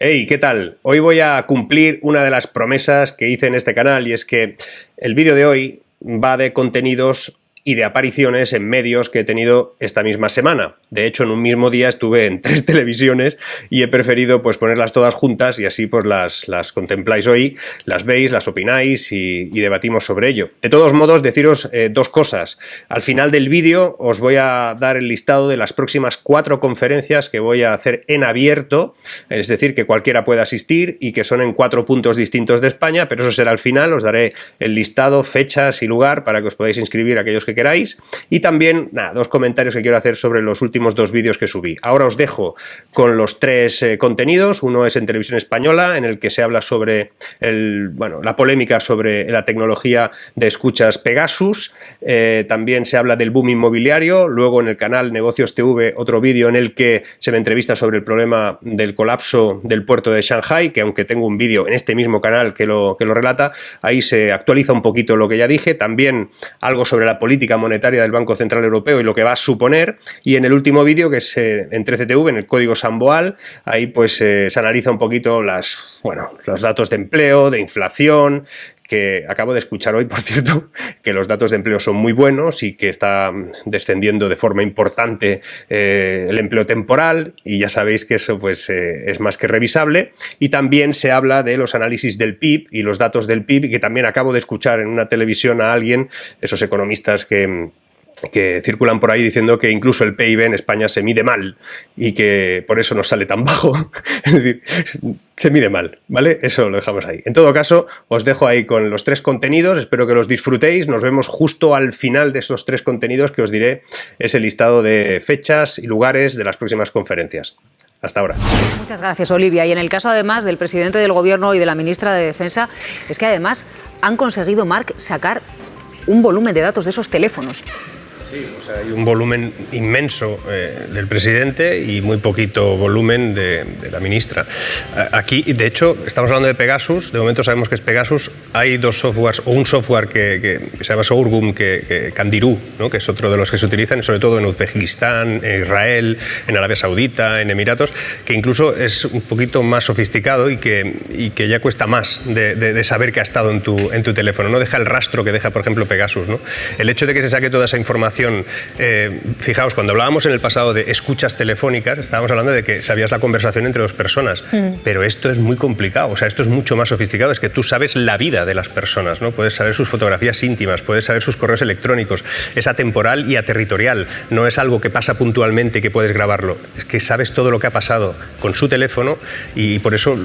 Hey, ¿qué tal? Hoy voy a cumplir una de las promesas que hice en este canal, y es que el vídeo de hoy va de contenidos y de apariciones en medios que he tenido esta misma semana. De hecho, en un mismo día estuve en 3 televisiones y he preferido pues ponerlas todas juntas, y así pues las contempláis hoy, las veis, las opináis y debatimos sobre ello. De todos modos, deciros dos cosas. Al final del vídeo os voy a dar el listado de las próximas 4 conferencias que voy a hacer en abierto, es decir, que cualquiera puede asistir y que son en 4 puntos distintos de España, pero eso será al final. Os daré el listado, fechas y lugar para que os podáis inscribir aquellos que queráis. Y también, dos comentarios que quiero hacer sobre los últimos 2 vídeos que subí. Ahora os dejo con los 3 contenidos. Uno es en Televisión Española, en el que se habla sobre la polémica sobre la tecnología de escuchas Pegasus. También se habla del boom inmobiliario. Luego en el canal Negocios TV, otro vídeo en el que se me entrevista sobre el problema del colapso del puerto de Shanghai, que aunque tengo un vídeo en este mismo canal que lo relata, ahí se actualiza un poquito lo que ya dije. También algo sobre la política monetaria del Banco Central Europeo y lo que va a suponer. Y en el último vídeo, que es en 13TV, en el código Samboal, ahí pues se analiza un poquito los datos de empleo, de inflación, que acabo de escuchar hoy, por cierto, que los datos de empleo son muy buenos y que está descendiendo de forma importante el empleo temporal, y ya sabéis que eso pues es más que revisable. Y también se habla de los análisis del PIB y los datos del PIB, y que también acabo de escuchar en una televisión a alguien, esos economistas que circulan por ahí diciendo que incluso el PIB en España se mide mal y que por eso nos sale tan bajo. Es decir, se mide mal, ¿vale? Eso lo dejamos ahí. En todo caso, os dejo ahí con los 3 contenidos, espero que los disfrutéis. Nos vemos justo al final de esos 3 contenidos que os diré ese listado de fechas y lugares de las próximas conferencias. Hasta ahora. Muchas gracias, Olivia. Y en el caso, además, del presidente del Gobierno y de la ministra de Defensa, es que además han conseguido, Marc, sacar un volumen de datos de esos teléfonos. Sí, o sea, hay un volumen inmenso del presidente y muy poquito volumen de la ministra. Aquí, de hecho, estamos hablando de Pegasus. De momento sabemos que es Pegasus. Hay 2 softwares, o un software que se llama Sorghum, Candirú, ¿no?, que es otro de los que se utilizan, sobre todo en Uzbekistán, en Israel, en Arabia Saudita, en Emiratos, que incluso es un poquito más sofisticado y que ya cuesta más de saber que ha estado en tu teléfono. No deja el rastro que deja, por ejemplo, Pegasus, ¿no? El hecho de que se saque toda esa información. Fijaos, cuando hablábamos en el pasado de escuchas telefónicas, estábamos hablando de que sabías la conversación entre 2 personas, pero esto es muy complicado, o sea, esto es mucho más sofisticado. Es que tú sabes la vida de las personas, ¿no? Puedes saber sus fotografías íntimas, puedes saber sus correos electrónicos, es atemporal y aterritorial, no es algo que pasa puntualmente y que puedes grabarlo, es que sabes todo lo que ha pasado con su teléfono. Y por eso,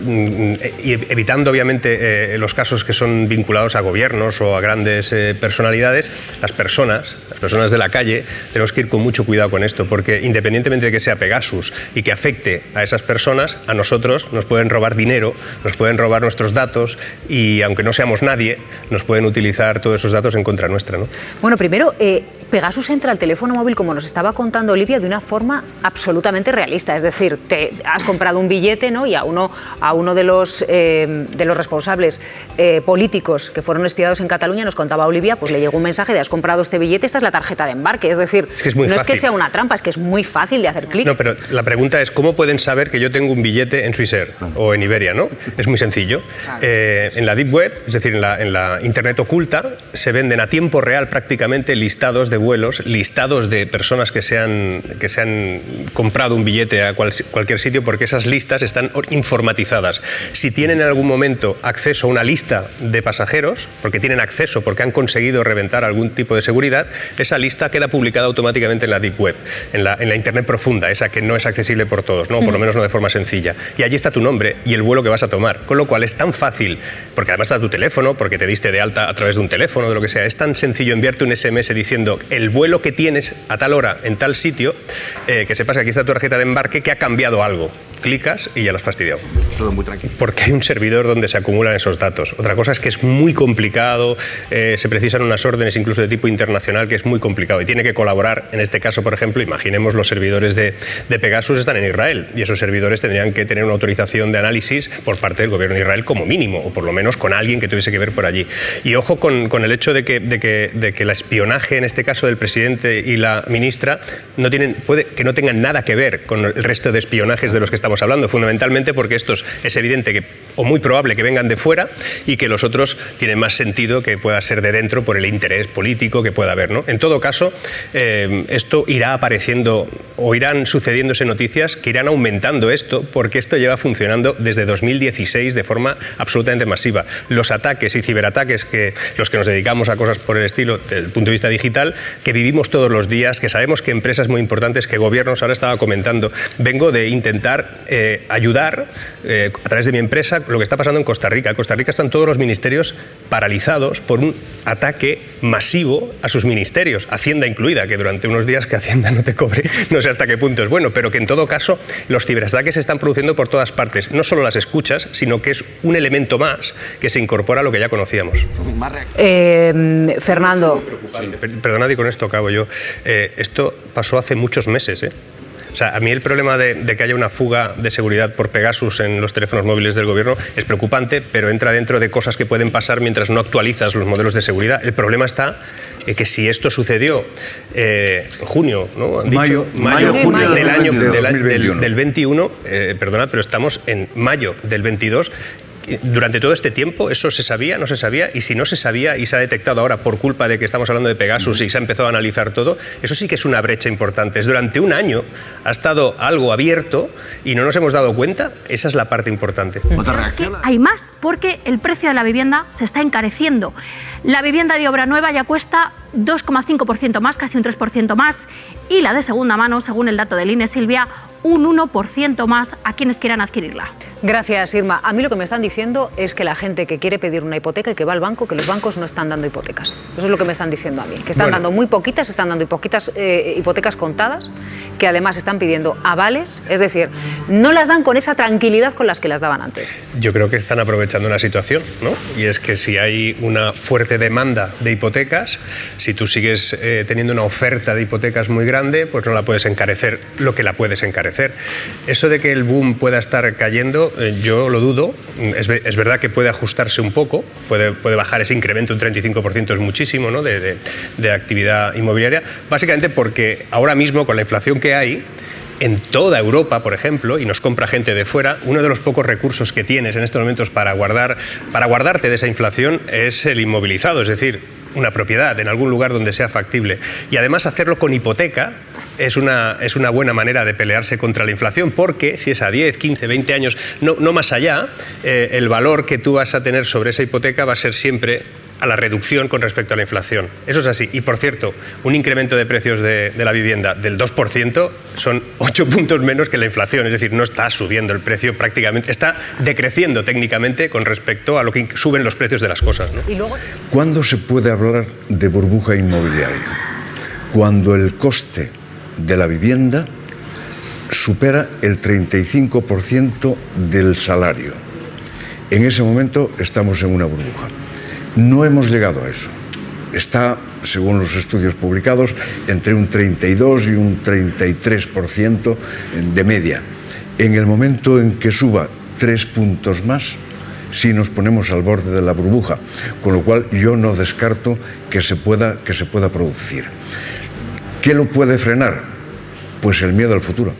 evitando obviamente los casos que son vinculados a gobiernos o a grandes personalidades, las personas de la calle, tenemos que ir con mucho cuidado con esto, porque independientemente de que sea Pegasus y que afecte a esas personas, a nosotros nos pueden robar dinero, nos pueden robar nuestros datos, y aunque no seamos nadie, nos pueden utilizar todos esos datos en contra nuestra, ¿no? Bueno, primero, Pegasus entra al teléfono móvil, como nos estaba contando Olivia, de una forma absolutamente realista. Es decir, te has comprado un billete, ¿no?, y a uno de los responsables políticos que fueron espiados en Cataluña, nos contaba Olivia, pues le llegó un mensaje de: has comprado este billete, esta es la tarjeta de embarque. Es decir, no es que sea una trampa, es que es muy fácil de hacer clic. No, pero la pregunta es: ¿cómo pueden saber que yo tengo un billete en Swissair o en Iberia, ¿no? Es muy sencillo. En la Deep Web, es decir, en la Internet oculta, se venden a tiempo real prácticamente listados de vuelos, listados de personas que se han comprado un billete a cualquier sitio, porque esas listas están informatizadas. Si tienen en algún momento acceso a una lista de pasajeros, porque tienen acceso, porque han conseguido reventar algún tipo de seguridad, esa lista queda publicada automáticamente en la Deep Web, en la Internet profunda, esa que no es accesible por todos, ¿no? Por lo menos no de forma sencilla. Y allí está tu nombre y el vuelo que vas a tomar, con lo cual es tan fácil, porque además está tu teléfono, porque te diste de alta a través de un teléfono, de lo que sea, es tan sencillo enviarte un SMS diciendo el vuelo que tienes a tal hora en tal sitio, que sepas que aquí está tu tarjeta de embarque, que ha cambiado algo. Clicas y ya lo has fastidiado. Todo muy tranquilo. Porque hay un servidor donde se acumulan esos datos. Otra cosa es que es muy complicado, se precisan unas órdenes incluso de tipo internacional, que es muy complicado y tiene que colaborar. En este caso, por ejemplo, imaginemos los servidores de Pegasus están en Israel, y esos servidores tendrían que tener una autorización de análisis por parte del gobierno de Israel como mínimo, o por lo menos con alguien que tuviese que ver por allí. Y ojo con el hecho de que el espionaje, en este caso del presidente y la ministra, puede que no tengan nada que ver con el resto de espionajes de los que estamos estamos hablando, fundamentalmente porque estos es evidente que, o muy probable que vengan de fuera, y que los otros tienen más sentido que pueda ser de dentro por el interés político que pueda haber, ¿no? En todo caso, esto irá apareciendo o irán sucediéndose noticias que irán aumentando esto, porque esto lleva funcionando desde 2016 de forma absolutamente masiva. Los ataques y ciberataques, que los que nos dedicamos a cosas por el estilo desde el punto de vista digital, que vivimos todos los días, que sabemos que empresas muy importantes, que gobiernos, ahora estaba comentando, vengo de intentar ayudar a través de mi empresa lo que está pasando en Costa Rica. En Costa Rica están todos los ministerios paralizados por un ataque masivo a sus ministerios, Hacienda incluida, que durante unos días que Hacienda no te cobre, no sé hasta qué punto es bueno, pero que en todo caso los ciberataques se están produciendo por todas partes, no solo las escuchas, sino que es un elemento más que se incorpora a lo que ya conocíamos. Fernando. Perdonad, y con esto acabo yo. Esto pasó hace muchos meses, O sea, a mí el problema de que haya una fuga de seguridad por Pegasus en los teléfonos móviles del gobierno es preocupante, pero entra dentro de cosas que pueden pasar mientras no actualizas los modelos de seguridad. El problema está que si esto sucedió en junio, ¿no? Han dicho, junio del año del 21, perdonad, pero estamos en mayo del 22. Durante todo este tiempo, ¿eso se sabía, no se sabía? Y si no se sabía y se ha detectado ahora por culpa de que estamos hablando de Pegasus y se ha empezado a analizar todo, eso sí que es una brecha importante. Durante un año ha estado algo abierto y no nos hemos dado cuenta. Esa es la parte importante. Es que hay más, porque el precio de la vivienda se está encareciendo. La vivienda de obra nueva ya cuesta 2,5% más, casi un 3% más, y la de segunda mano, según el dato del INE, Silvia, un 1% más a quienes quieran adquirirla. Gracias, Irma. A mí lo que me están diciendo es que la gente que quiere pedir una hipoteca y que va al banco, que los bancos no están dando hipotecas. Eso es lo que me están diciendo a mí, que están dando muy poquitas, están dando hipotecas contadas, que además están pidiendo avales, es decir, no las dan con esa tranquilidad con las que las daban antes. Yo creo que están aprovechando una situación, ¿no? Y es que si hay una fuerte demanda de hipotecas, si tú sigues teniendo una oferta de hipotecas muy grande, pues no la puedes encarecer lo que la puedes encarecer. Eso de que el boom pueda estar cayendo, yo lo dudo. Es verdad que puede ajustarse un poco, puede bajar ese incremento, un 35% es muchísimo, ¿no? de actividad inmobiliaria, básicamente porque ahora mismo con la inflación que hay, en toda Europa, por ejemplo, y nos compra gente de fuera, uno de los pocos recursos que tienes en estos momentos para guardarte de esa inflación es el inmovilizado, es decir, una propiedad en algún lugar donde sea factible. Y además hacerlo con hipoteca es una buena manera de pelearse contra la inflación, porque si es a 10, 15, 20 años, no más allá, el valor que tú vas a tener sobre esa hipoteca va a ser siempre a la reducción con respecto a la inflación. Eso es así. Y por cierto, un incremento de precios de la vivienda del 2% son 8 puntos menos que la inflación. Es decir, no está subiendo el precio prácticamente, está decreciendo técnicamente con respecto a lo que suben los precios de las cosas, ¿no? ¿Y luego? ¿Cuándo se puede hablar de burbuja inmobiliaria? Cuando el coste de la vivienda supera el 35% del salario. En ese momento estamos en una burbuja. No hemos llegado a eso. Está, según los estudios publicados, entre un 32 y un 33% de media. En el momento en que suba 3 puntos más, sí nos ponemos al borde de la burbuja, con lo cual yo no descarto que se pueda producir. ¿Qué lo puede frenar? Pues el miedo al futuro.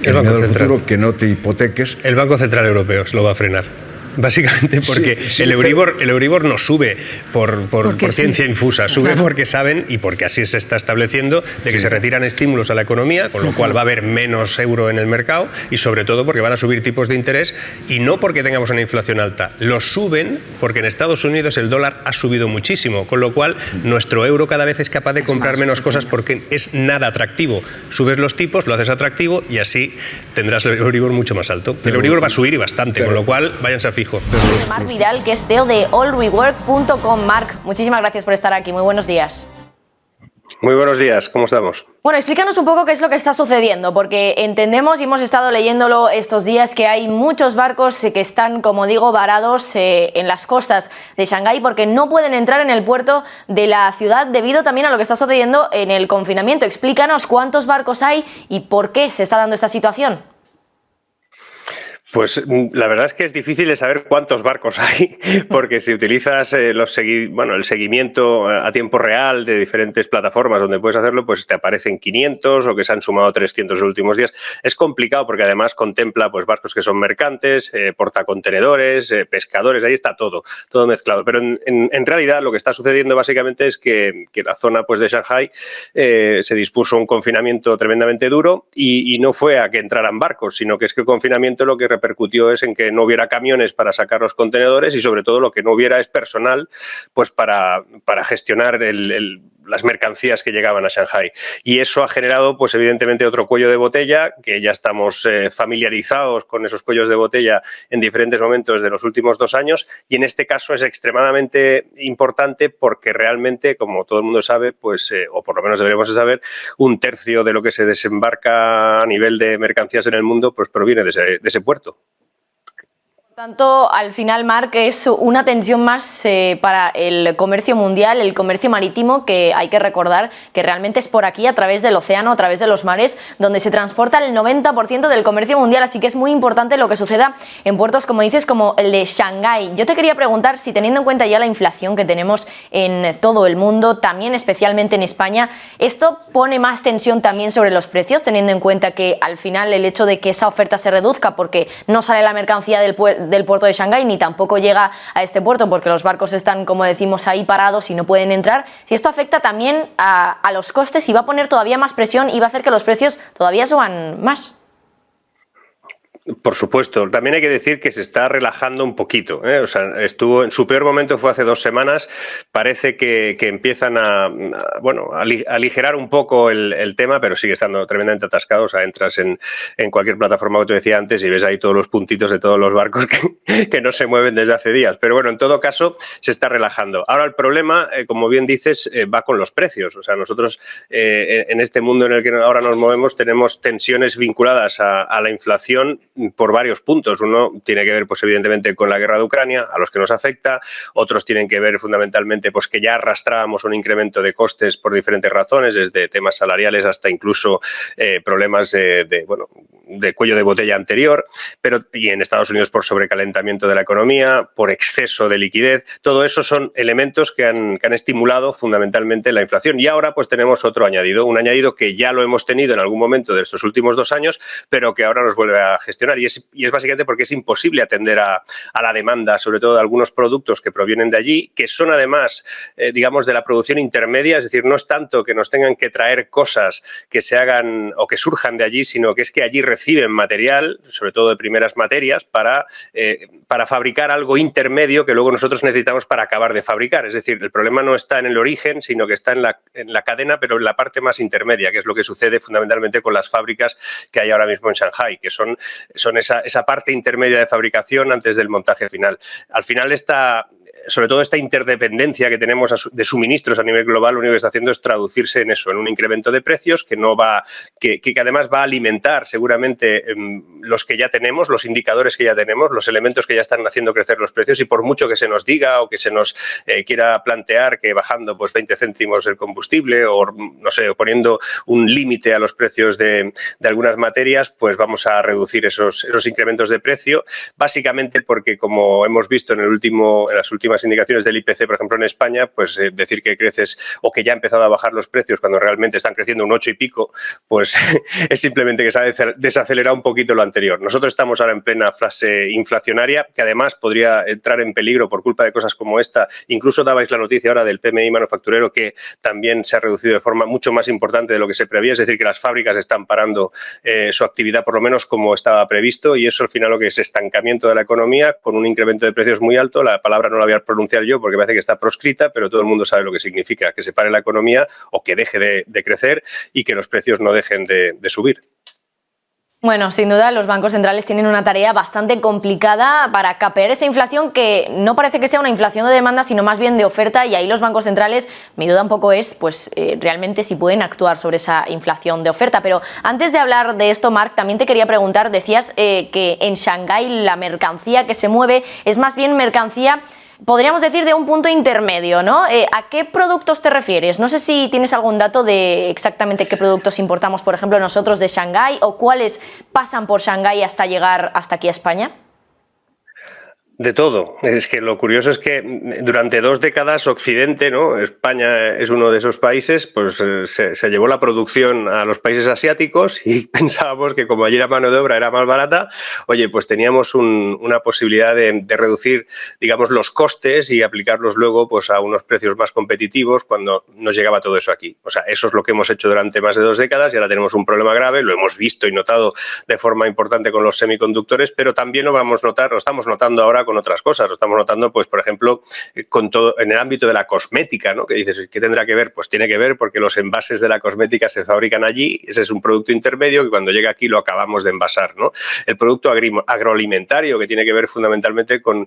El miedo al futuro, que no te hipoteques. El Banco Central Europeo lo va a frenar. Básicamente porque el Euribor no sube por ciencia infusa, sube porque saben, y porque así se está estableciendo, de que se retiran estímulos a la economía, con lo cual va a haber menos euro en el mercado, y sobre todo porque van a subir tipos de interés, y no porque tengamos una inflación alta, los suben porque en Estados Unidos el dólar ha subido muchísimo, con lo cual nuestro euro cada vez es capaz de comprar menos cosas porque es nada atractivo. Subes los tipos, lo haces atractivo y así tendrás el Euribor mucho más alto. El Euribor va a subir y bastante, con lo cual váyanse a fijo. Marc Vidal, que es CEO de allrework.com. Marc, muchísimas gracias por estar aquí. Muy buenos días. Muy buenos días, ¿cómo estamos? Bueno, explícanos un poco qué es lo que está sucediendo, porque entendemos y hemos estado leyéndolo estos días que hay muchos barcos que están, como digo, varados en las costas de Shanghái porque no pueden entrar en el puerto de la ciudad debido también a lo que está sucediendo en el confinamiento. Explícanos cuántos barcos hay y por qué se está dando esta situación. Pues la verdad es que es difícil de saber cuántos barcos hay, porque si utilizas el seguimiento a tiempo real de diferentes plataformas donde puedes hacerlo, pues te aparecen 500 o que se han sumado 300 en los últimos días. Es complicado porque además contempla pues barcos que son mercantes, portacontenedores, pescadores, ahí está todo mezclado. Pero en realidad lo que está sucediendo básicamente es que la zona pues de Shanghái se dispuso un confinamiento tremendamente duro y no fue a que entraran barcos, sino que es que el confinamiento lo que repercutió es en que no hubiera camiones para sacar los contenedores y sobre todo lo que no hubiera es personal pues para gestionar las mercancías que llegaban a Shanghái. Y eso ha generado pues evidentemente otro cuello de botella, que ya estamos familiarizados con esos cuellos de botella en diferentes momentos de los últimos 2 años, y en este caso es extremadamente importante porque realmente, como todo el mundo sabe, pues o por lo menos deberíamos de saber, 1/3 de lo que se desembarca a nivel de mercancías en el mundo pues proviene de ese puerto. Por tanto, al final, Marc, es una tensión más para el comercio mundial, el comercio marítimo, que hay que recordar que realmente es por aquí, a través del océano, a través de los mares, donde se transporta el 90% del comercio mundial. Así que es muy importante lo que suceda en puertos, como dices, como el de Shanghái. Yo te quería preguntar si, teniendo en cuenta ya la inflación que tenemos en todo el mundo, también especialmente en España, ¿esto pone más tensión también sobre los precios, teniendo en cuenta que al final el hecho de que esa oferta se reduzca porque no sale la mercancía del puerto de Shanghái ni tampoco llega a este puerto porque los barcos están, como decimos, ahí parados y no pueden entrar? Si esto afecta también a los costes y va a poner todavía más presión y va a hacer que los precios todavía suban más. Por supuesto. También hay que decir que se está relajando un poquito, ¿eh? O sea, estuvo en su peor momento fue hace 2 semanas. Parece que empiezan a aligerar un poco el tema, pero sigue estando tremendamente atascado. O sea, entras en cualquier plataforma que te decía antes y ves ahí todos los puntitos de todos los barcos que no se mueven desde hace días. Pero bueno, en todo caso, se está relajando. Ahora el problema, como bien dices, va con los precios. O sea, nosotros en este mundo en el que ahora nos movemos tenemos tensiones vinculadas a la inflación por varios puntos. Uno tiene que ver, pues evidentemente, con la guerra de Ucrania, a los que nos afecta. Otros tienen que ver fundamentalmente, pues que ya arrastrábamos un incremento de costes por diferentes razones, desde temas salariales hasta incluso problemas de cuello de botella anterior, y en Estados Unidos por sobrecalentamiento de la economía, por exceso de liquidez. Todo eso son elementos que han estimulado fundamentalmente la inflación. Y ahora pues tenemos otro añadido, un añadido que ya lo hemos tenido en algún momento de estos últimos 2 años, pero que ahora nos vuelve a gestionar. Y es básicamente porque es imposible atender a la demanda, sobre todo de algunos productos que provienen de allí, que son además, digamos, de la producción intermedia. Es decir, no es tanto que nos tengan que traer cosas que se hagan o que surjan de allí, sino que es que allí reciben material, sobre todo de primeras materias, para fabricar algo intermedio que luego nosotros necesitamos para acabar de fabricar. Es decir, el problema no está en el origen, sino que está en la cadena, pero en la parte más intermedia, que es lo que sucede fundamentalmente con las fábricas que hay ahora mismo en Shanghái, que son esa parte intermedia de fabricación antes del montaje final. Al final, sobre todo esta interdependencia que tenemos de suministros a nivel global, lo único que está haciendo es traducirse en eso, en un incremento de precios que además va a alimentar seguramente los que ya tenemos, los indicadores que ya tenemos, los elementos que ya están haciendo crecer los precios, y por mucho que se nos diga o que se nos quiera plantear que bajando pues 20 céntimos el combustible o no sé, o poniendo un límite a los precios de algunas materias, pues vamos a reducir esos incrementos de precio, básicamente porque, como hemos visto en las últimas indicaciones del IPC, por ejemplo en España, pues decir que creces o que ya ha empezado a bajar los precios cuando realmente están creciendo un 8 y pico, pues es simplemente que se ha desacelerado un poquito lo anterior. Nosotros estamos ahora en plena fase inflacionaria, que además podría entrar en peligro por culpa de cosas como esta. Incluso dabais la noticia ahora del PMI manufacturero, que también se ha reducido de forma mucho más importante de lo que se preveía, es decir, que las fábricas están parando su actividad, por lo menos como estaba previsto, y eso al final lo que es estancamiento de la economía con un incremento de precios muy alto. La palabra no la voy a pronunciar yo porque parece que está proscrita, pero todo el mundo sabe lo que significa, que se pare la economía o que deje de crecer y que los precios no dejen de subir. Bueno, sin duda los bancos centrales tienen una tarea bastante complicada para capear esa inflación, que no parece que sea una inflación de demanda, sino más bien de oferta, y ahí los bancos centrales, mi duda un poco es pues realmente si pueden actuar sobre esa inflación de oferta. Pero antes de hablar de esto, Marc, también te quería preguntar, decías que en Shanghái la mercancía que se mueve es más bien mercancía podríamos decir, de un punto intermedio, ¿no? ¿A qué productos te refieres? No sé si tienes algún dato de exactamente qué productos importamos, por ejemplo, nosotros de Shanghái, o cuáles pasan por Shanghái hasta llegar hasta aquí a España. De todo. Es que lo curioso es que durante 2 décadas Occidente, ¿no? España es uno de esos países, pues se llevó la producción a los países asiáticos y pensábamos que como allí la mano de obra era más barata, oye, pues teníamos una posibilidad de reducir, digamos, los costes y aplicarlos luego pues a unos precios más competitivos cuando nos llegaba todo eso aquí. O sea, eso es lo que hemos hecho durante más de 2 décadas y ahora tenemos un problema grave, lo hemos visto y notado de forma importante con los semiconductores, pero también lo estamos notando ahora con otras cosas. Lo estamos notando, pues, por ejemplo, con todo en el ámbito de la cosmética, ¿no? Que dices, ¿qué tendrá que ver? Pues tiene que ver porque los envases de la cosmética se fabrican allí, ese es un producto intermedio que cuando llega aquí lo acabamos de envasar, ¿no? El producto agroalimentario, que tiene que ver fundamentalmente con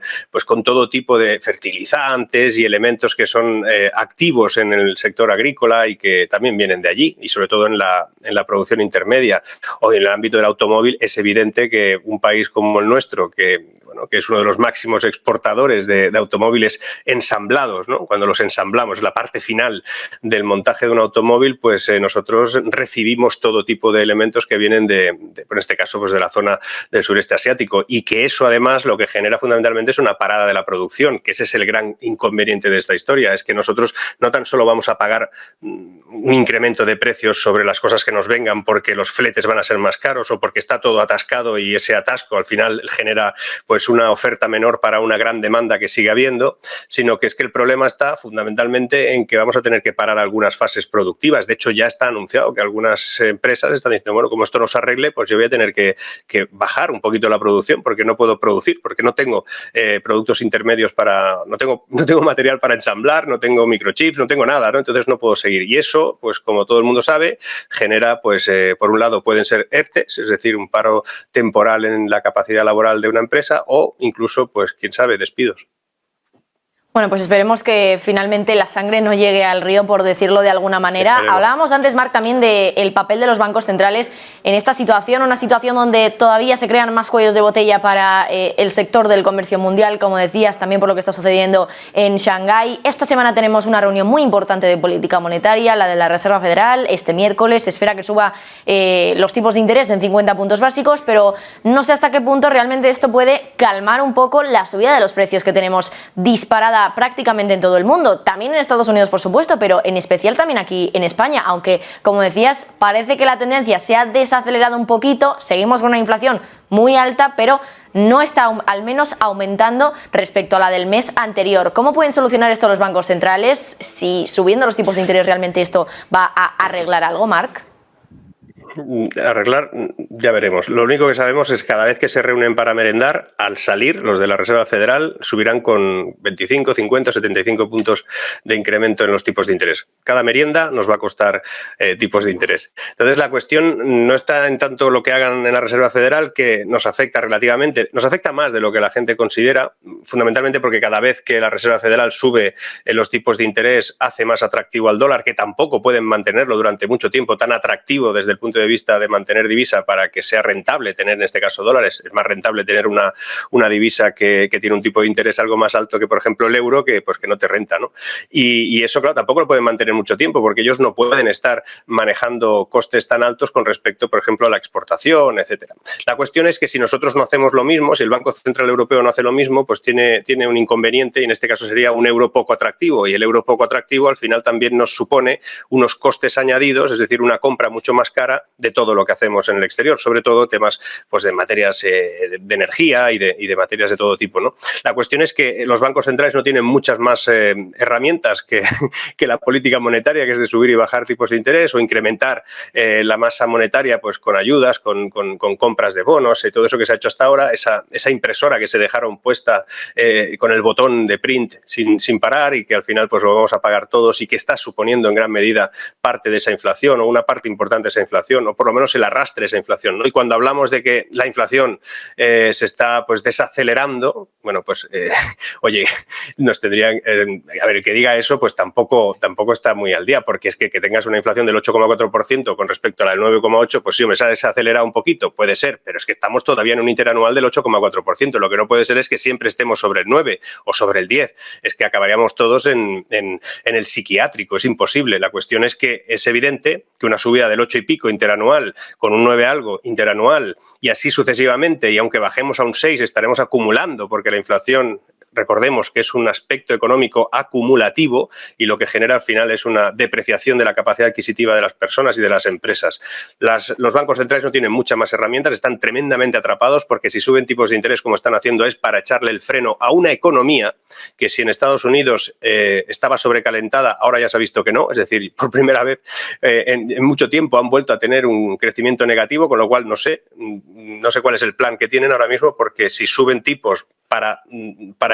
todo tipo de fertilizantes y elementos que son activos en el sector agrícola y que también vienen de allí, y sobre todo en la producción intermedia. O en el ámbito del automóvil es evidente que un país como el nuestro, que es uno de los máximos exportadores de automóviles ensamblados, ¿no? Cuando los ensamblamos, la parte final del montaje de un automóvil, pues nosotros recibimos todo tipo de elementos que vienen en este caso, pues de la zona del sureste asiático, y que eso además lo que genera fundamentalmente es una parada de la producción, que ese es el gran inconveniente de esta historia, es que nosotros no tan solo vamos a pagar un incremento de precios sobre las cosas que nos vengan porque los fletes van a ser más caros o porque está todo atascado y ese atasco al final genera pues una oferta menor para una gran demanda que sigue habiendo, sino que es que el problema está fundamentalmente en que vamos a tener que parar algunas fases productivas. De hecho, ya está anunciado que algunas empresas están diciendo, bueno, como esto no se arregle, pues yo voy a tener que bajar un poquito la producción porque no puedo producir, porque no tengo productos intermedios no tengo material para ensamblar, no tengo microchips, no tengo nada, ¿no? Entonces no puedo seguir. Y eso, pues como todo el mundo sabe, genera, pues por un lado pueden ser ERTEs, es decir, un paro temporal en la capacidad laboral de una empresa, o incluso, pues quién sabe, despidos. Bueno, pues esperemos que finalmente la sangre no llegue al río, por decirlo de alguna manera. Hablábamos antes, Marc, también del papel de los bancos centrales en esta situación, una situación donde todavía se crean más cuellos de botella para el sector del comercio mundial, como decías, también por lo que está sucediendo en Shanghái. Esta semana tenemos una reunión muy importante de política monetaria, la de la Reserva Federal. Este miércoles se espera que suba los tipos de interés en 50 puntos básicos, pero no sé hasta qué punto realmente esto puede calmar un poco la subida de los precios que tenemos disparada prácticamente en todo el mundo, también en Estados Unidos, por supuesto, pero en especial también aquí en España, aunque, como decías, parece que la tendencia se ha desacelerado un poquito, seguimos con una inflación muy alta, pero no está al menos aumentando respecto a la del mes anterior. ¿Cómo pueden solucionar esto los bancos centrales? Si subiendo los tipos de interés realmente esto va a arreglar algo, Marc. Arreglar, ya veremos. Lo único que sabemos es que cada vez que se reúnen para merendar, al salir, los de la Reserva Federal subirán con 25, 50, 75 puntos de incremento en los tipos de interés. Cada merienda nos va a costar tipos de interés. Entonces, la cuestión no está en tanto lo que hagan en la Reserva Federal, que nos afecta relativamente, nos afecta más de lo que la gente considera, fundamentalmente porque cada vez que la Reserva Federal sube los tipos de interés, hace más atractivo al dólar, que tampoco pueden mantenerlo durante mucho tiempo tan atractivo desde el punto de vista de mantener divisa para que sea rentable tener en este caso dólares. Es más rentable tener una divisa que tiene un tipo de interés algo más alto que, por ejemplo, el euro, que no te renta, ¿no? Y eso, claro, tampoco lo pueden mantener mucho tiempo porque ellos no pueden estar manejando costes tan altos con respecto, por ejemplo, a la exportación, etcétera. La cuestión es que si nosotros no hacemos lo mismo, si el Banco Central Europeo no hace lo mismo, pues tiene un inconveniente, y en este caso sería un euro poco atractivo, y el euro poco atractivo al final también nos supone unos costes añadidos, es decir, una compra mucho más cara de todo lo que hacemos en el exterior, sobre todo temas pues de materias de energía y de materias de todo tipo, ¿no? La cuestión es que los bancos centrales no tienen muchas más herramientas que la política monetaria, que es de subir y bajar tipos de interés o incrementar la masa monetaria pues con ayudas, con compras de bonos y todo eso que se ha hecho hasta ahora, esa impresora que se dejaron puesta con el botón de print sin parar, y que al final pues lo vamos a pagar todos, y que está suponiendo en gran medida parte de esa inflación, o una parte importante de esa inflación, inflación, o por lo menos el arrastre de esa inflación, ¿no? Y cuando hablamos de que la inflación se está pues desacelerando, bueno, pues oye, nos tendrían, a ver, el que diga eso pues tampoco está muy al día, porque es que tengas una inflación del 8,4% con respecto a la del 9,8%, pues sí, hombre, se ha desacelerado un poquito, puede ser, pero es que estamos todavía en un interanual del 8,4%. Lo que no puede ser es que siempre estemos sobre el 9 o sobre el 10. Es que acabaríamos todos en el psiquiátrico. Es imposible. La cuestión es que es evidente que una subida del 8 y pico interanual con un 9 algo interanual y así sucesivamente, y aunque bajemos a un 6 estaremos acumulando, porque la inflación, recordemos que es un aspecto económico acumulativo y lo que genera al final es una depreciación de la capacidad adquisitiva de las personas y de las empresas. Los bancos centrales no tienen muchas más herramientas, están tremendamente atrapados, porque si suben tipos de interés como están haciendo es para echarle el freno a una economía que, si en Estados Unidos estaba sobrecalentada, ahora ya se ha visto que no, es decir, por primera vez en mucho tiempo han vuelto a tener un crecimiento negativo, con lo cual no sé cuál es el plan que tienen ahora mismo, porque si suben tipos para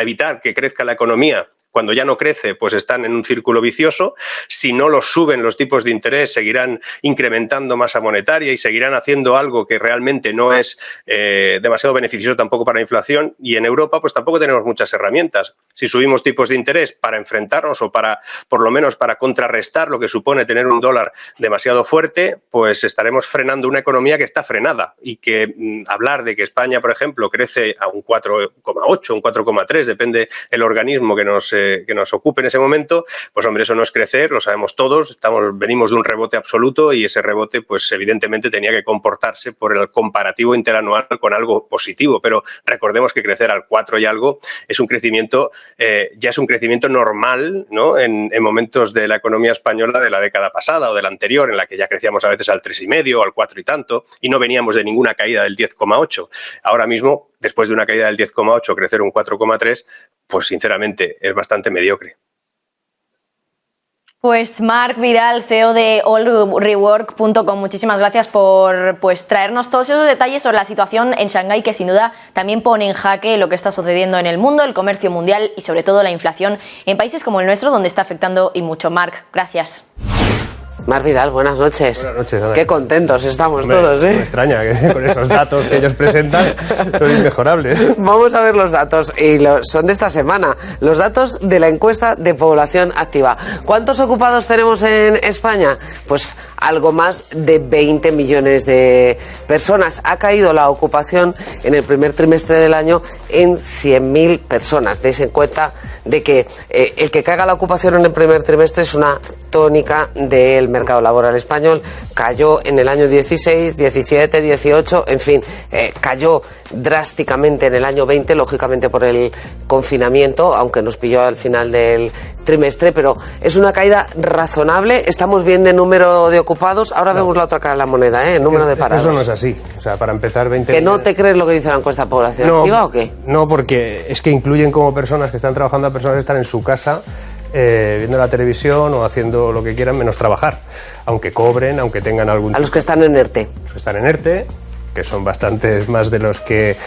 evitar que crezca la economía, cuando ya no crece, pues están en un círculo vicioso. Si no los suben los tipos de interés, seguirán incrementando masa monetaria y seguirán haciendo algo que realmente no es demasiado beneficioso tampoco para la inflación. Y en Europa, pues tampoco tenemos muchas herramientas. Si subimos tipos de interés para enfrentarnos o para, por lo menos, para contrarrestar lo que supone tener un dólar demasiado fuerte, pues estaremos frenando una economía que está frenada. Y que hablar de que España, por ejemplo, crece a un 4,8, un 4,3, depende el organismo que nos ocupe en ese momento, pues hombre, eso no es crecer, lo sabemos todos, venimos de un rebote absoluto y ese rebote pues evidentemente tenía que comportarse por el comparativo interanual con algo positivo, pero recordemos que crecer al 4 y algo es un crecimiento, ya es un crecimiento normal, ¿no? En momentos de la economía española de la década pasada o de la anterior, en la que ya crecíamos a veces al 3,5 o al 4 y tanto, y no veníamos de ninguna caída del 10,8. Ahora mismo, después de una caída del 10,8, crecer un 4,3, pues sinceramente es bastante mediocre. Pues Marc Vidal, CEO de allrework.com, muchísimas gracias por traernos todos esos detalles sobre la situación en Shanghái, que sin duda también pone en jaque lo que está sucediendo en el mundo, el comercio mundial y sobre todo la inflación en países como el nuestro, donde está afectando y mucho. Marc, gracias. Marc Vidal, buenas noches. Buenas noches, Ana. Qué contentos estamos. Hombre, todos, ¿eh? Me extraña que con esos datos que ellos presentan son inmejorables. Vamos a ver los datos, y son de esta semana. Los datos de la encuesta de población activa. ¿Cuántos ocupados tenemos en España? Pues algo más de 20 millones de personas. Ha caído la ocupación en el primer trimestre del año en 100.000 personas. Deis en cuenta de que el que caiga la ocupación en el primer trimestre es una tónica del mercado laboral español. Cayó en el año 16, 17, 18, en fin, cayó drásticamente en el año 20, lógicamente por el confinamiento, aunque nos pilló al final del trimestre, pero es una caída razonable. Estamos bien de número de ocupados. Ahora vemos la otra cara de la moneda, el número de parados. Eso no es así. O sea, para empezar, 20 ¿Que no te crees lo que dice la encuesta de población activa o qué? No, porque es que incluyen como personas que están trabajando a personas que están en su casa viendo la televisión o haciendo lo que quieran menos trabajar, aunque cobren, aunque tengan algún... A los que están en ERTE. Los que están en ERTE, que son bastantes más de los que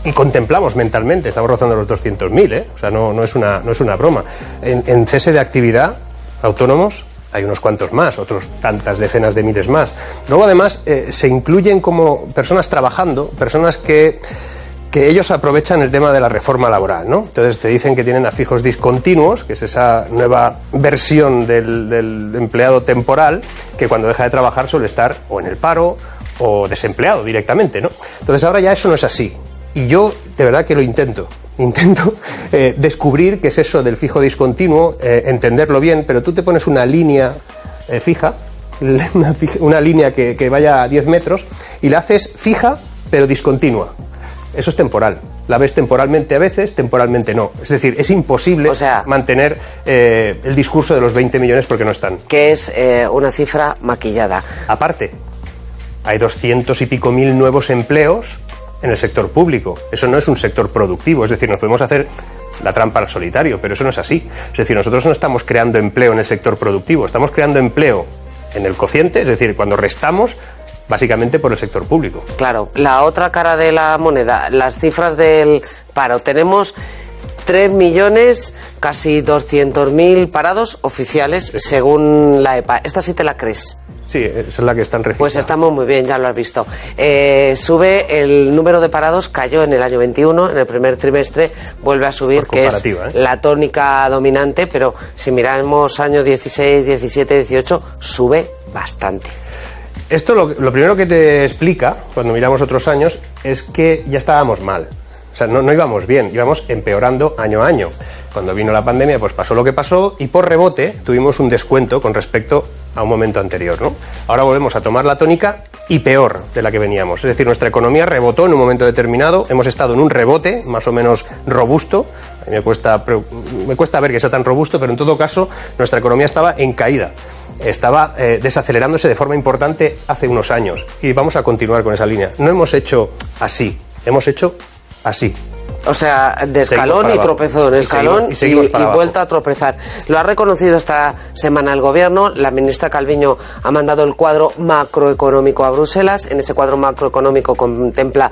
y contemplamos mentalmente, estamos rozando los 200.000, o sea, no es una broma. En cese de actividad, autónomos, hay unos cuantos más, otros tantas decenas de miles más. Luego, además, se incluyen como personas trabajando, personas que ellos aprovechan el tema de la reforma laboral, ¿no? Entonces te dicen que tienen a fijos discontinuos, que es esa nueva versión del empleado temporal, que cuando deja de trabajar suele estar o en el paro o desempleado directamente, ¿no? Entonces ahora ya eso no es así. Y yo de verdad que lo intento descubrir qué es eso del fijo discontinuo, entenderlo bien, pero tú te pones una línea fija, una línea que vaya a 10 metros y la haces fija pero discontinua. Eso es temporal. La ves temporalmente a veces, temporalmente no. Es decir, es imposible mantener el discurso de los 20 millones porque no están. Que es una cifra maquillada. Aparte, hay 200 y pico mil nuevos empleos en el sector público. Eso no es un sector productivo. Es decir, nos podemos hacer la trampa al solitario, pero eso no es así. Es decir, nosotros no estamos creando empleo en el sector productivo, estamos creando empleo en el cociente, es decir, cuando restamos básicamente por el sector público. Claro, la otra cara de la moneda, las cifras del paro. Tenemos 3 millones, casi 200.000 parados oficiales, según la EPA. ¿Esta sí te la crees? Sí, esa es la que están registrando. Pues estamos muy bien, ya lo has visto. Sube el número de parados, cayó en el año 21, en el primer trimestre vuelve a subir, que es la tónica dominante, pero si miramos años 16, 17, 18, sube bastante. Esto lo primero que te explica, cuando miramos otros años, es que ya estábamos mal. O sea, no íbamos bien, íbamos empeorando año a año. Cuando vino la pandemia, pues pasó lo que pasó y por rebote tuvimos un descuento con respecto a un momento anterior, ¿no? Ahora volvemos a tomar la tónica y peor de la que veníamos. Es decir, nuestra economía rebotó en un momento determinado, hemos estado en un rebote más o menos robusto. A mí me cuesta ver que sea tan robusto, pero en todo caso nuestra economía estaba en caída. Estaba desacelerándose de forma importante hace unos años y vamos a continuar con esa línea. No hemos hecho así, hemos hecho así. O sea, de escalón y tropezón, escalón y vuelta a tropezar. Lo ha reconocido esta semana el Gobierno. La ministra Calviño ha mandado el cuadro macroeconómico a Bruselas. En ese cuadro macroeconómico contempla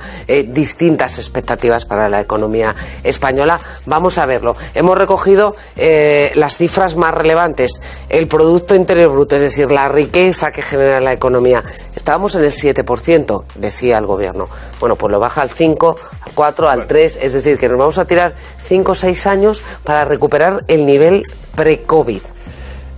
distintas expectativas para la economía española. Vamos a verlo. Hemos recogido las cifras más relevantes. El Producto Interior Bruto, es decir, la riqueza que genera la economía. Estábamos en el 7%, decía el Gobierno. Bueno, pues lo baja al 5, al 4, al 3, es decir, que nos vamos a tirar 5 o 6 años para recuperar el nivel pre-COVID.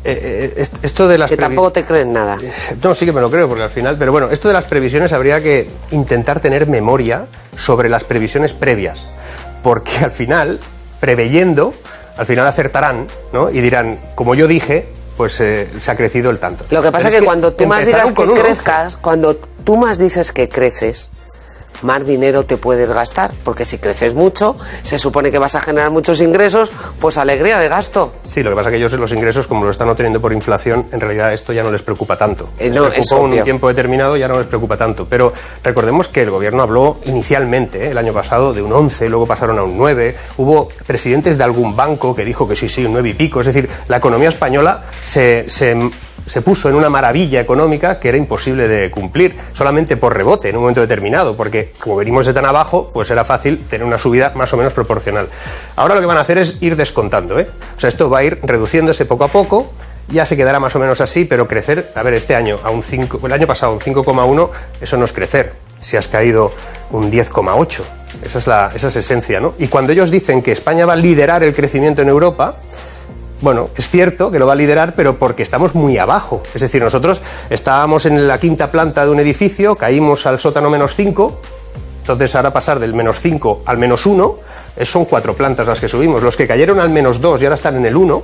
Esto de las que tampoco te creen nada. No, sí que me lo creo, porque al final... Pero bueno, esto de las previsiones habría que intentar tener memoria sobre las previsiones previas, porque al final, preveyendo, al final acertarán, ¿no? Y dirán, como yo dije, pues se ha crecido el tanto. Lo que pasa es que cuando tú más digas que crezcas, cuando tú más dices que creces, más dinero te puedes gastar, porque si creces mucho, se supone que vas a generar muchos ingresos, pues alegría de gasto. Sí, lo que pasa es que ellos los ingresos, como lo están obteniendo por inflación, en realidad esto ya no les preocupa tanto. Les preocupa un tiempo determinado, ya no les preocupa tanto. Pero recordemos que el Gobierno habló inicialmente, el año pasado, de un 11, luego pasaron a un 9, hubo presidentes de algún banco que dijo que sí, un 9 y pico, es decir, la economía española se puso en una maravilla económica que era imposible de cumplir, solamente por rebote en un momento determinado, porque como venimos de tan abajo, pues era fácil tener una subida más o menos proporcional. Ahora lo que van a hacer es ir descontando, ¿eh? O sea, esto va a ir reduciéndose poco a poco, ya se quedará más o menos así, pero crecer, a ver, este año a un 5, el año pasado un 5,1, eso no es crecer, si has caído un 10,8, esa es esencia, ¿no? Y cuando ellos dicen que España va a liderar el crecimiento en Europa, bueno, es cierto que lo va a liderar, pero porque estamos muy abajo. Es decir, nosotros estábamos en la quinta planta de un edificio, caímos al sótano -5, entonces ahora pasar del -5 al -1, son 4 plantas las que subimos. Los que cayeron al -2 y ahora están en el 1,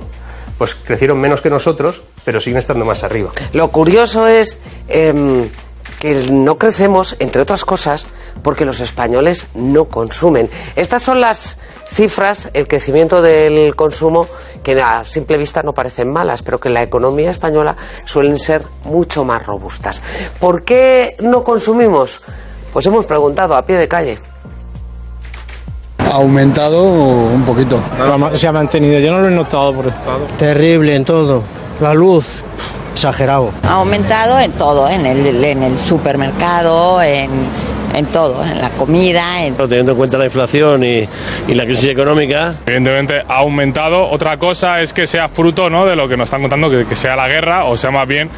pues crecieron menos que nosotros, pero siguen estando más arriba. Lo curioso es que no crecemos, entre otras cosas, porque los españoles no consumen. Estas son las cifras, el crecimiento del consumo, que a simple vista no parecen malas, pero que en la economía española suelen ser mucho más robustas. ¿Por qué no consumimos? Pues hemos preguntado a pie de calle. Ha aumentado un poquito. Se ha mantenido, yo no lo he notado por estado. Terrible en todo. La luz, exagerado. Ha aumentado en todo, en el supermercado, en todo, en la comida. Teniendo en cuenta la inflación y la crisis económica. Evidentemente ha aumentado. Otra cosa es que sea fruto, ¿no?, de lo que nos están contando, que sea la guerra, o sea más bien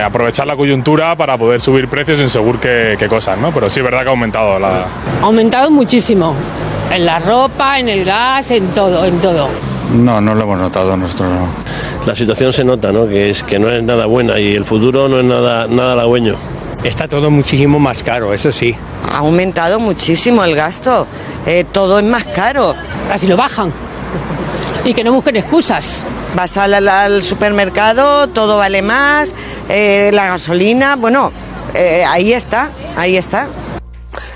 aprovechar la coyuntura para poder subir precios en según qué cosas, ¿no? Pero sí es verdad que ha aumentado. Ha aumentado muchísimo. En la ropa, en el gas, en todo, en todo. No lo hemos notado nosotros, no. La situación se nota, ¿no?, que no es nada buena y el futuro no es nada halagüeño. Está todo muchísimo más caro, eso sí. Ha aumentado muchísimo el gasto, todo es más caro. Así lo bajan y que no busquen excusas. Vas al supermercado, todo vale más, la gasolina, bueno, ahí está.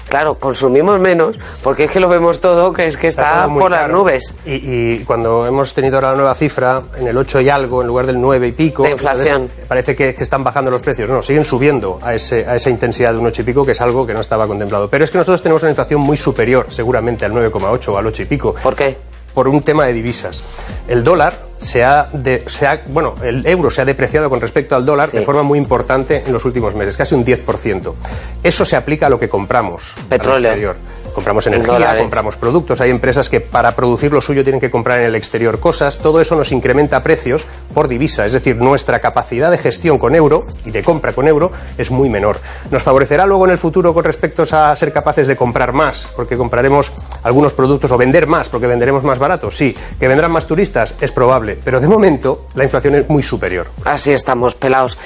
Claro, consumimos menos, porque es que lo vemos todo, que es que está por las nubes. Y cuando hemos tenido ahora la nueva cifra, en el 8 y algo, en lugar del 9 y pico... De inflación. Parece que están bajando los precios. No, siguen subiendo a esa intensidad de un 8 y pico, que es algo que no estaba contemplado. Pero es que nosotros tenemos una inflación muy superior, seguramente, al 9,8 o al 8 y pico. ¿Por qué? Por un tema de divisas. El dólar el euro se ha depreciado con respecto al dólar de forma muy importante en los últimos meses, casi un 10%. Eso se aplica a lo que compramos. Petróleo. Al exterior. compramos energía, compramos productos, hay empresas que para producir lo suyo tienen que comprar en el exterior cosas, todo eso nos incrementa precios por divisa, es decir, nuestra capacidad de gestión con euro y de compra con euro es muy menor. ¿Nos favorecerá luego en el futuro con respecto a ser capaces de comprar más, porque compraremos algunos productos, o vender más, porque venderemos más barato? Sí. ¿Que vendrán más turistas? Es probable, pero de momento la inflación es muy superior. Así estamos, pelados.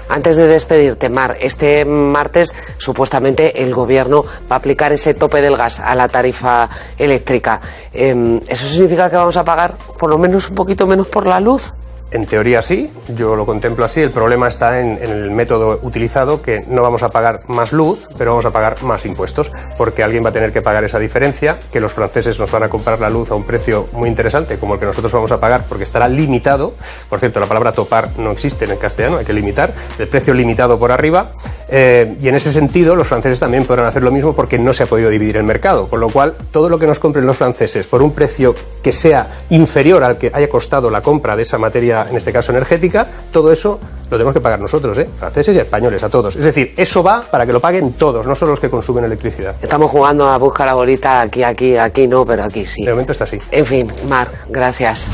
Antes de despedirte, Mar, este martes supuestamente el gobierno va a aplicar ese tope del gas a la tarifa eléctrica. ¿Eso significa que vamos a pagar por lo menos un poquito menos por la luz? En teoría sí, yo lo contemplo así. El problema está en el método utilizado, que no vamos a pagar más luz, pero vamos a pagar más impuestos, porque alguien va a tener que pagar esa diferencia, que los franceses nos van a comprar la luz a un precio muy interesante, como el que nosotros vamos a pagar, porque estará limitado. Por cierto, la palabra topar no existe en el castellano, hay que limitar, el precio limitado por arriba, y en ese sentido los franceses también podrán hacer lo mismo, porque no se ha podido dividir el mercado, con lo cual todo lo que nos compren los franceses por un precio que sea inferior al que haya costado la compra de esa materia, en este caso energética, todo eso lo tenemos que pagar nosotros, franceses y españoles, a todos. Es decir, eso va para que lo paguen todos, no solo los que consumen electricidad. Estamos jugando a buscar la bolita aquí no, pero aquí sí. De momento está así. En fin, Marc, gracias.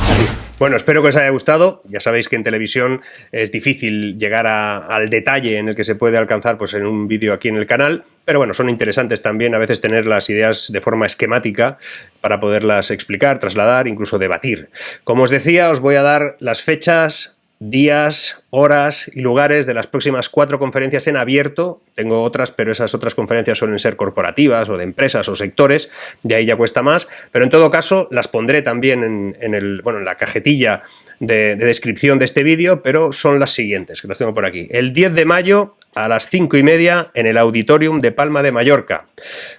Bueno, espero que os haya gustado. Ya sabéis que en televisión es difícil llegar al detalle en el que se puede alcanzar pues en un vídeo aquí en el canal, pero bueno, son interesantes también a veces tener las ideas de forma esquemática para poderlas explicar, trasladar, incluso debatir. Como os decía, os voy a dar las fechas, días, horas y lugares de las próximas 4 conferencias en abierto. Tengo otras, pero esas otras conferencias suelen ser corporativas o de empresas o sectores, de ahí ya cuesta más, pero en todo caso las pondré también en la cajetilla de descripción de este vídeo, pero son las siguientes, que las tengo por aquí. El 10 de mayo a las 5:30 en el Auditorium de Palma de Mallorca.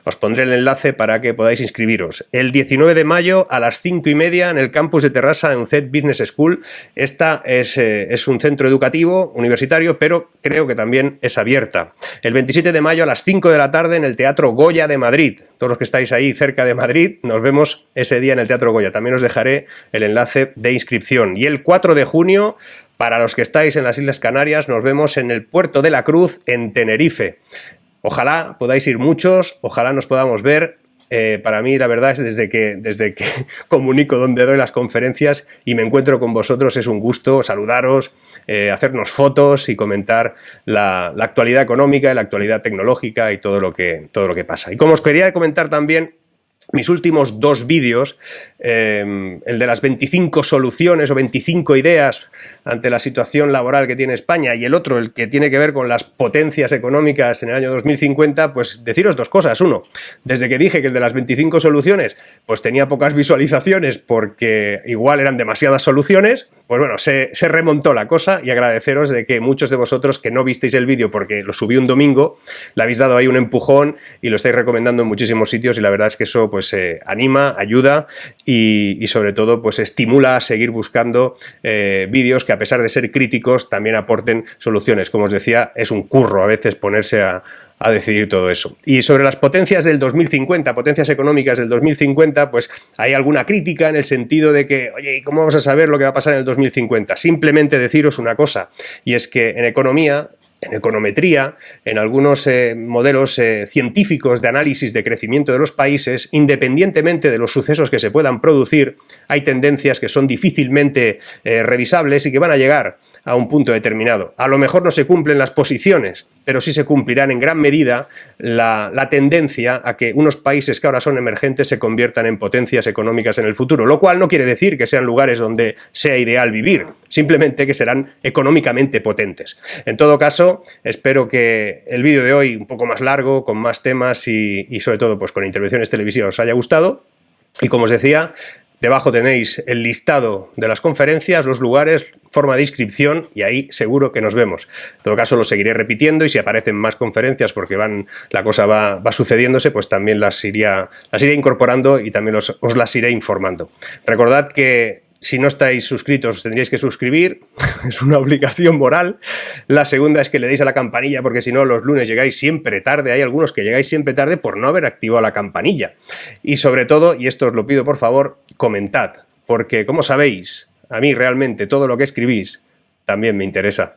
Os pondré el enlace para que podáis inscribiros. El 19 de mayo a las 5:30 en el campus de Terrassa en UCED Business School. Esta es un centro educativo universitario, pero creo que también es abierta. El 27 de mayo a las 5 de la tarde en el Teatro Goya de Madrid. Todos los que estáis ahí cerca de Madrid, nos vemos ese día en el Teatro Goya. También os dejaré el enlace de inscripción. Y el 4 de junio, para los que estáis en las Islas Canarias, nos vemos en el Puerto de la Cruz, en Tenerife. Ojalá podáis ir muchos, ojalá nos podamos ver. Para mí, la verdad, es desde que comunico donde doy las conferencias y me encuentro con vosotros, es un gusto saludaros, hacernos fotos y comentar la actualidad económica y la actualidad tecnológica y todo lo que pasa. Y como os quería comentar también, mis últimos 2 vídeos, el de las 25 soluciones o 25 ideas ante la situación laboral que tiene España, y el otro, el que tiene que ver con las potencias económicas en el año 2050, pues deciros 2 cosas. Uno, desde que dije que el de las 25 soluciones pues tenía pocas visualizaciones porque igual eran demasiadas soluciones, pues bueno, se remontó la cosa, y agradeceros de que muchos de vosotros que no visteis el vídeo porque lo subí un domingo, le habéis dado ahí un empujón y lo estáis recomendando en muchísimos sitios, y la verdad es que eso pues anima, ayuda y sobre todo pues estimula a seguir buscando vídeos que, a pesar de ser críticos, también aporten soluciones. Como os decía, es un curro a veces ponerse a decidir todo eso. Y sobre las potencias del 2050, potencias económicas del 2050, pues hay alguna crítica en el sentido de que, oye, ¿y cómo vamos a saber lo que va a pasar en el 2050? Simplemente deciros una cosa, y es que en economía, en econometría, en algunos modelos científicos de análisis de crecimiento de los países, independientemente de los sucesos que se puedan producir, hay tendencias que son difícilmente revisables y que van a llegar a un punto determinado. A lo mejor no se cumplen las posiciones, pero sí se cumplirán en gran medida la tendencia a que unos países que ahora son emergentes se conviertan en potencias económicas en el futuro, lo cual no quiere decir que sean lugares donde sea ideal vivir, simplemente que serán económicamente potentes. En todo caso, espero que el vídeo de hoy, un poco más largo, con más temas y sobre todo pues con intervenciones televisivas, os haya gustado. Y como os decía, debajo tenéis el listado de las conferencias, los lugares, forma de inscripción, y ahí seguro que nos vemos. En todo caso, lo seguiré repitiendo, y si aparecen más conferencias porque la cosa va sucediéndose, pues también las iré incorporando y también os las iré informando. Recordad que si no estáis suscritos, os tendríais que suscribir, es una obligación moral. La segunda es que le deis a la campanilla, porque si no, los lunes llegáis siempre tarde. Hay algunos que llegáis siempre tarde por no haber activado la campanilla. Y sobre todo, y esto os lo pido por favor, comentad, porque como sabéis, a mí realmente todo lo que escribís también me interesa.